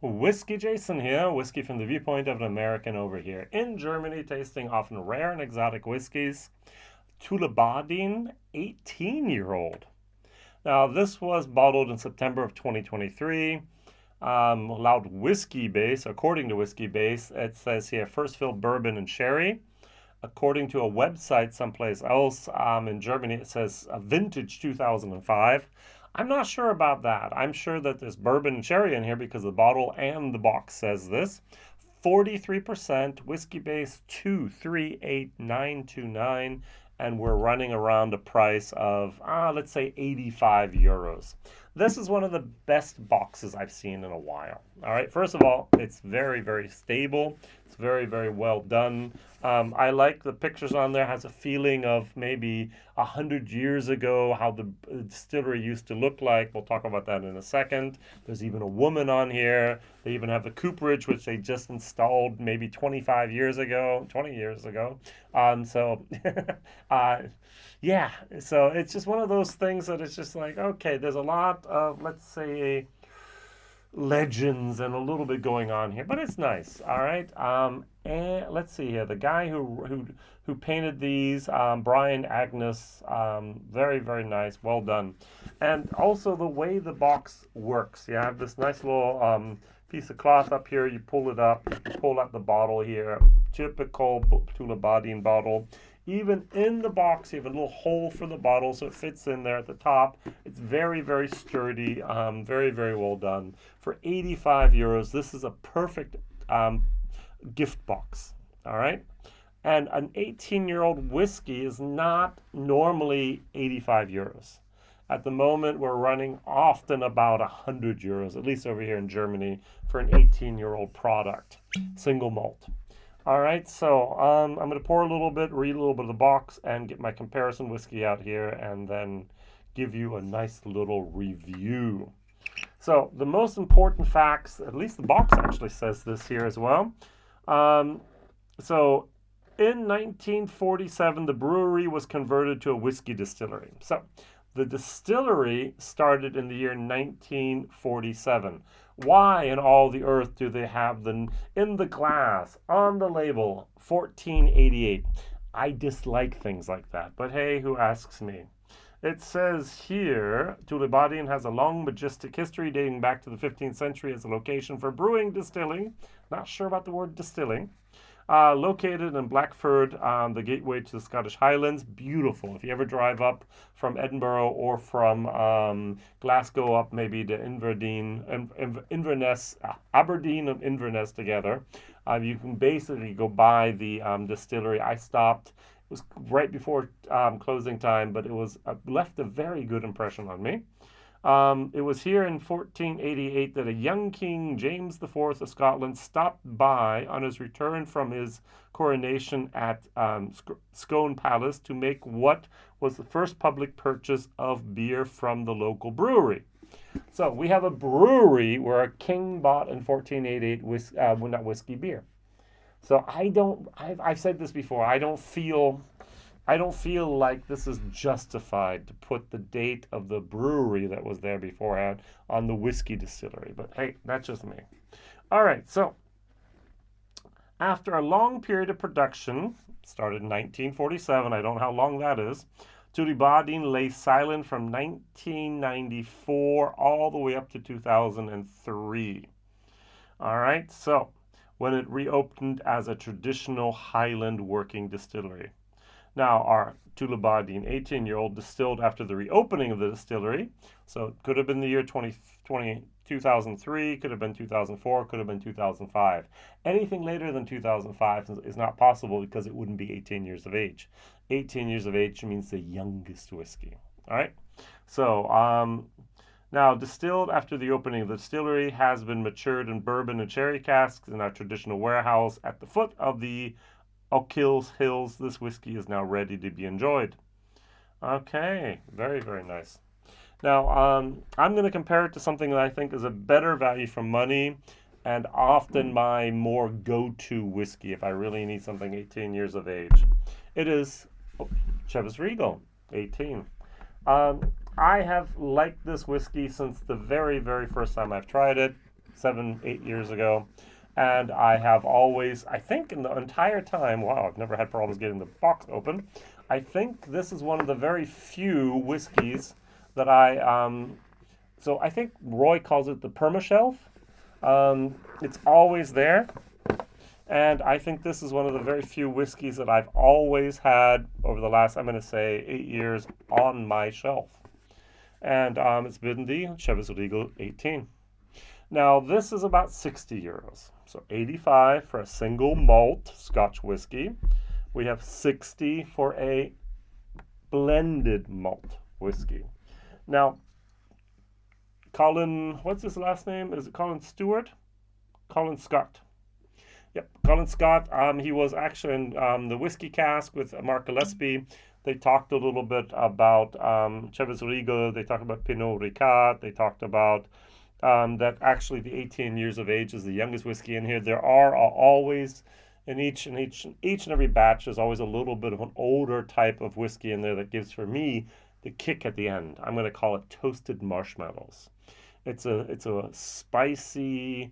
WhiskyJason here, whiskey from the viewpoint of an American over here in Germany, tasting often rare and exotic whiskeys. Tullibardine 18-year-old. Now, this was bottled in September of 2023. Allowed Whiskybase, according to Whiskybase, it says here first fill bourbon and sherry. According to a website someplace else in Germany, it says vintage 2005. I'm not sure about that. I'm sure that there's bourbon and sherry in here because the bottle and the box says this. 43%, Whiskybase 238929, and we're running around a price of, let's say 85 euros. This is one of the best boxes I've seen in a while. All right, first of all, it's very, very stable. It's very, very well done. I like the pictures on there. Has a feeling of maybe 100 years ago, how the distillery used to look like. We'll talk about that in a second. There's even a woman on here. They even have the cooperage, which they just installed maybe 25 years ago, 20 years ago. Yeah, so it's just one of those things that it's just like, okay, there's a lot of, let's say, legends and a little bit going on here, but it's nice. All right. And let's see here. The guy who painted these, Bryan Angus, very, very nice. Well done. And also the way the box works. You have this nice little piece of cloth up here. You pull it up. You pull out the bottle here. Typical Tullibardine bottle. Even in the box, you have a little hole for the bottle, so it fits in there at the top. It's very, very sturdy, very, very well done. For 85 euros, this is a perfect gift box, all right? And an 18-year-old whiskey is not normally 85 euros. At the moment, we're running often about 100 euros, at least over here in Germany, for an 18-year-old product, single malt. All right, so I'm going to pour a little bit, read a little bit of the box, and get my comparison whiskey out here, and then give you a nice little review. So the most important facts, at least the box actually says this here as well. So in 1947, the brewery was converted to a whiskey distillery. So the distillery started in the year 1947. Why in all the earth do they have in the glass, on the label, 1488? I dislike things like that, but hey, who asks me? It says here, Tullibardine has a long, majestic history dating back to the 15th century as a location for brewing, distilling. Not sure about the word distilling. Located in Blackford, the gateway to the Scottish Highlands. Beautiful. If you ever drive up from Edinburgh or from Glasgow up maybe to Inverness, Aberdeen and Inverness together, you can basically go by the distillery. I stopped. It was right before closing time, but it was left a very good impression on me. It was here in 1488 that a young king, James IV of Scotland, stopped by on his return from his coronation at Scone Palace to make what was the first public purchase of beer from the local brewery. So we have a brewery where a king bought in 1488 whiskey beer. So I've said this before, I don't feel like this is justified to put the date of the brewery that was there beforehand on the whiskey distillery. But hey, that's just me. All right, so after a long period of production, started in 1947, I don't know how long that is, Tullibardine lay silent from 1994 all the way up to 2003. All right, so when it reopened as a traditional Highland working distillery. Now, our Tullibardine 18-year-old distilled after the reopening of the distillery. So it could have been the year 2003, could have been 2004, could have been 2005. Anything later than 2005 is not possible because it wouldn't be 18 years of age. 18 years of age means the youngest whiskey. All right? So, now, distilled after the opening of the distillery, has been matured in bourbon and sherry casks in our traditional warehouse at the foot of the Ochil's Hills. This whiskey is now ready to be enjoyed. Okay, very, very nice. Now, I'm going to compare it to something that I think is a better value for money and often my more go-to whiskey if I really need something 18 years of age. It is Chivas Regal, 18. I have liked this whiskey since the very, very first time I've tried it. 7, 8 years ago. And I have always, I think in the entire time, wow, I've never had problems getting the box open. I think this is one of the very few whiskeys that so I think Roy calls it the permashelf. It's always there. And I think this is one of the very few whiskeys that I've always had over the last, I'm going to say, 8 years on my shelf. And it's been the Chivas Regal 18. Now, this is about 60 euros. So 85 for a single malt Scotch whiskey. We have 60 for a blended malt whiskey. Now, Colin, what's his last name? Is it Colin Stewart? Colin Scott. Yep, Colin Scott. He was actually in the Whiskey Cask with Mark Gillespie. They talked a little bit about Chivas Regal. They talked about Pinot Ricard. They talked about that actually the 18 years of age is the youngest whiskey in here. There are always in each and every batch, there's always a little bit of an older type of whiskey in there that gives, for me, the kick at the end. I'm going to call it toasted marshmallows. It's a spicy,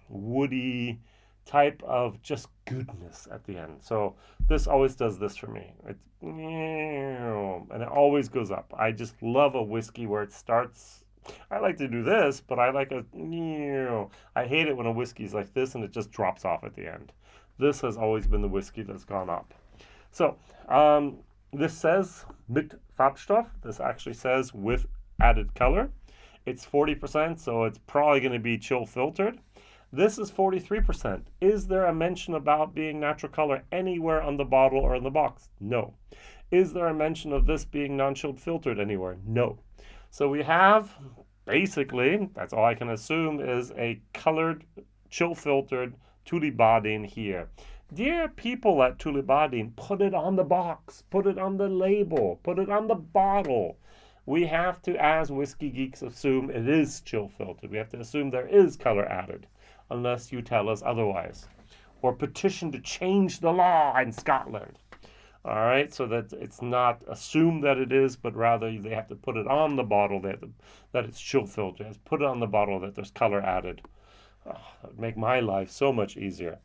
woody type of just goodness at the end. So this always does this for me. It's and it always goes up. I just love a whiskey where it starts. I like to do this, but I like I hate it when a whiskey's like this and it just drops off at the end. This has always been the whiskey that's gone up. So this says mit Farbstoff. This actually says with added color. It's 40%, so it's probably going to be chill filtered. This is 43%. Is there a mention about being natural color anywhere on the bottle or in the box? No. Is there a mention of this being non-chilled filtered anywhere? No. So we have, basically, that's all I can assume, is a colored, chill filtered Tullibardine here. Dear people at Tullibardine, put it on the box, put it on the label, put it on the bottle. We have to, as whiskey geeks, assume it is chill filtered. We have to assume there is color added, unless you tell us otherwise. Or petition to change the law in Scotland. All right, so that it's not assumed that it is, but rather they have to put it on the bottle that it's chill filtered. Put it on the bottle that there's color added. Oh, that would make my life so much easier.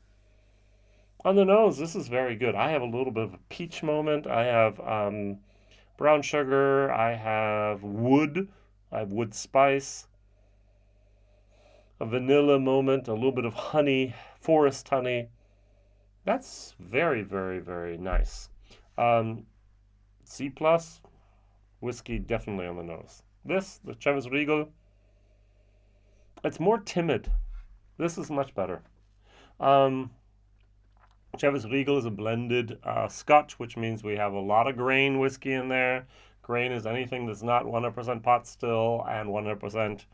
On the nose, this is very good. I have a little bit of a peach moment. I have brown sugar. I have wood. I have wood spice. A vanilla moment. A little bit of honey, forest honey. That's very, very, very nice. C plus, whiskey definitely on the nose. This, the Chivas Regal, it's more timid. This is much better. Chivas Regal is a blended Scotch, which means we have a lot of grain whiskey in there. Grain is anything that's not 100% pot still and 100%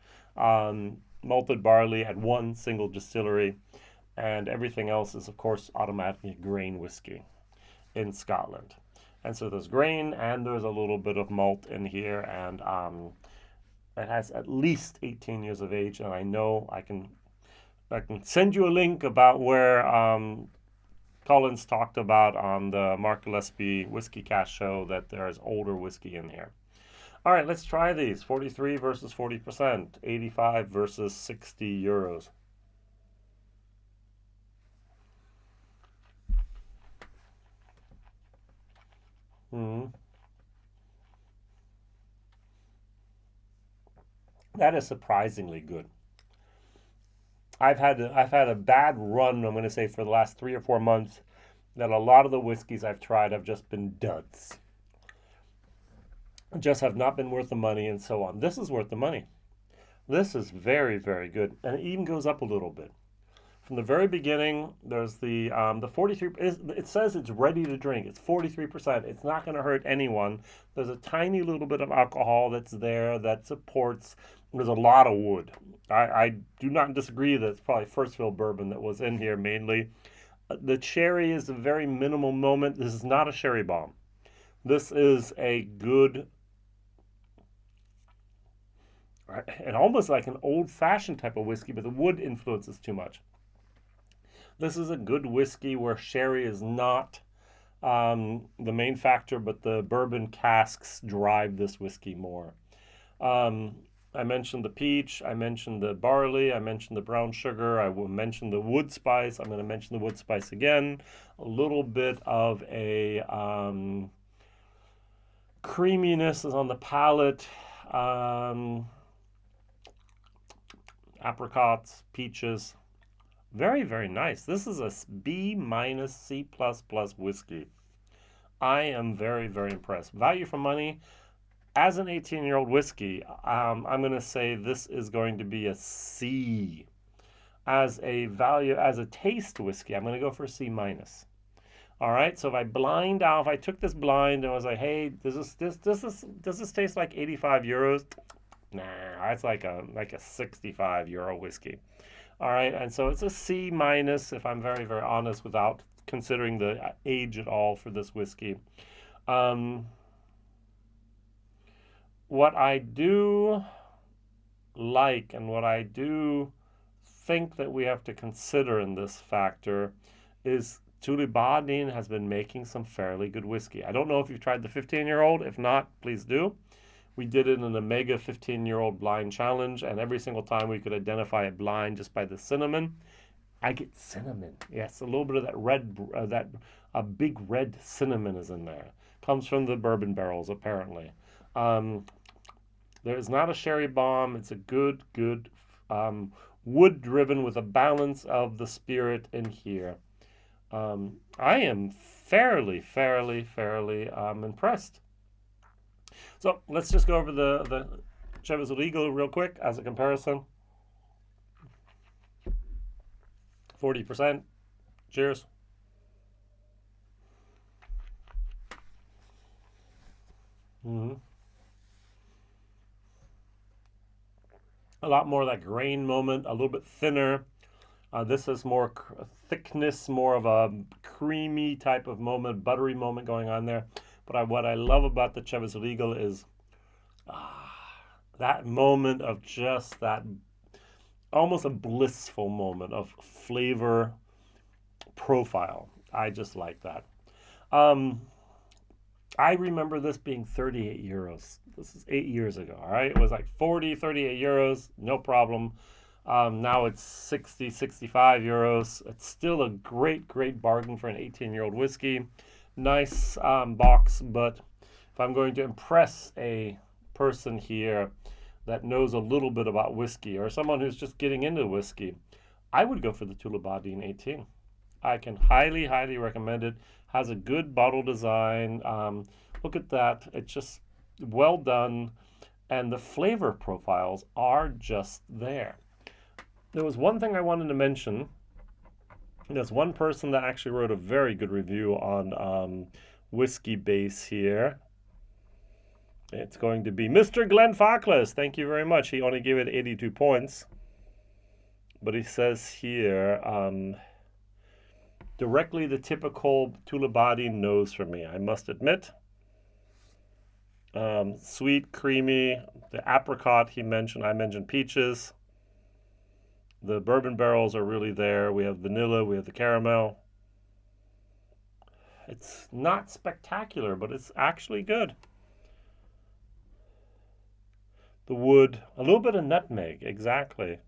malted barley at one single distillery. And everything else is, of course, automatically grain whiskey in Scotland. And so there's grain and there's a little bit of malt in here, and it has at least 18 years of age. And I know I can send you a link about where Collins talked about on the Mark Gillespie Whiskey Cast show that there is older whiskey in here. All right, let's try these. 43 versus 40%, 85 versus 60 euros. That is surprisingly good. I've had a bad run, I'm going to say, for the last 3 or 4 months, that a lot of the whiskeys I've tried have just been duds. Just have not been worth the money and so on. This is worth the money. This is very, very good. And it even goes up a little bit. From the very beginning, there's the 43. It says it's ready to drink. It's 43%. It's not going to hurt anyone. There's a tiny little bit of alcohol that's there that supports. There's a lot of wood. I do not disagree that it's probably first fill bourbon that was in here mainly. The cherry is a very minimal moment. This is not a sherry bomb. This is a good, and almost like an old-fashioned type of whiskey, but the wood influences too much. This is a good whiskey where sherry is not the main factor, but the bourbon casks drive this whiskey more. I mentioned the peach, I mentioned the barley, I mentioned the brown sugar, I will mention the wood spice. I'm going to mention the wood spice again. A little bit of a creaminess is on the palate. Apricots, peaches. Very, very nice. This is a B minus C plus plus whiskey. I am very, very impressed. Value for money. As an 18-year-old whiskey, I'm going to say this is going to be a C. As a value, as a taste whiskey, I'm going to go for a C minus. All right. So if I blind out, if I took this blind and was like, hey, does this taste like 85 euros? Nah, that's like a €65 whiskey. All right, and so it's a C minus if I'm very, very honest, without considering the age at all for this whiskey. What I do like and what I do think that we have to consider in this factor is Tullibardine has been making some fairly good whiskey. I don't know if you've tried the 15-year-old. If not, please do. We did it in a mega 15-year-old blind challenge, and every single time we could identify it blind just by the cinnamon. I get cinnamon. Yes, a little bit of that red, a big red cinnamon is in there. Comes from the bourbon barrels, apparently. There is not a sherry bomb. It's a good wood driven with a balance of the spirit in here. I am fairly impressed. So let's just go over the Chivas Regal real quick as a comparison. 40%. Cheers. Mm-hmm. A lot more of that grain moment, a little bit thinner. This is more thickness, more of a creamy type of moment, buttery moment going on there. But what I love about the Chivas Regal is that moment of just that, almost a blissful moment of flavor profile. I just like that. I remember this being 38 euros. This is 8 years ago, all right? It was like 40, 38 euros, no problem. Now it's 60, 65 euros. It's still a great bargain for an 18-year-old whiskey. Nice box, but if I'm going to impress a person here that knows a little bit about whiskey or someone who's just getting into whiskey, I would go for the Tullibardine 18. I can highly recommend it. Has a good bottle design. Look at that. It's just well done. And the flavor profiles are just there. There was one thing I wanted to mention. There's one person that actually wrote a very good review on Whiskybase here. It's going to be Mr. Glenn Farkless. Thank you very much. He only gave it 82 points. But he says here, directly the typical Tullibardine nose for me, I must admit. Sweet, creamy, the apricot he mentioned, I mentioned peaches. The bourbon barrels are really there. We have vanilla, we have the caramel. It's not spectacular, but it's actually good. The wood, a little bit of nutmeg, exactly.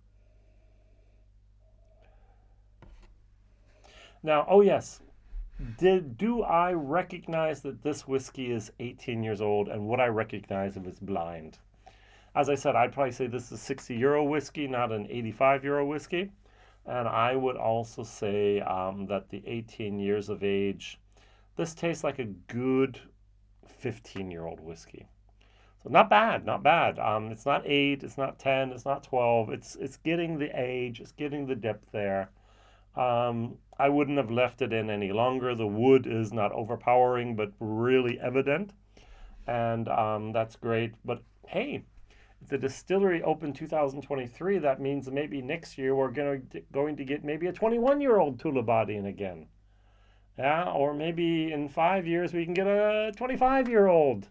Now, oh yes, do I recognize that this whiskey is 18 years old, and would I recognize if it's blind? As I said, I'd probably say this is a 60 euro whiskey, not an 85 euro whiskey. And I would also say that the 18 years of age, this tastes like a good 15-year-old whiskey. So not bad. It's not 8, it's not 10, it's not 12. It's getting the age, it's getting the depth there. I wouldn't have left it in any longer. The wood is not overpowering, but really evident. And that's great. But hey, if the distillery opened 2023, that means maybe next year we're going to get maybe a 21-year-old Tullibardine again. Yeah, or maybe in 5 years we can get a 25-year-old.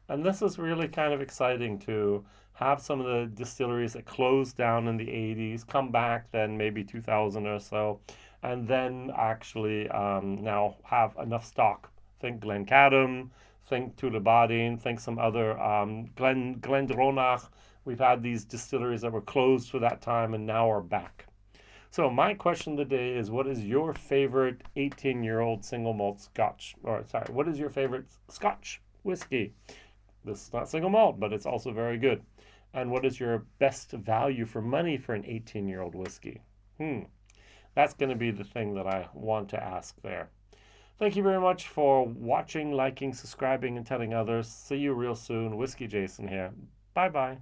And this is really kind of exciting to have some of the distilleries that closed down in the 80s come back then maybe 2000 or so, and then actually now have enough stock. Think Glencadam, think Tullibardine, think some other Glendronach, We've had these distilleries that were closed for that time and now are back. So my question of the day is, what is your favorite 18-year-old single malt Scotch? Or sorry, what is your favorite Scotch whiskey? This is not single malt, but it's also very good. And what is your best value for money for an 18-year-old whiskey? That's going to be the thing that I want to ask there. Thank you very much for watching, liking, subscribing, and telling others. See you real soon. Whiskey Jason here. Bye-bye.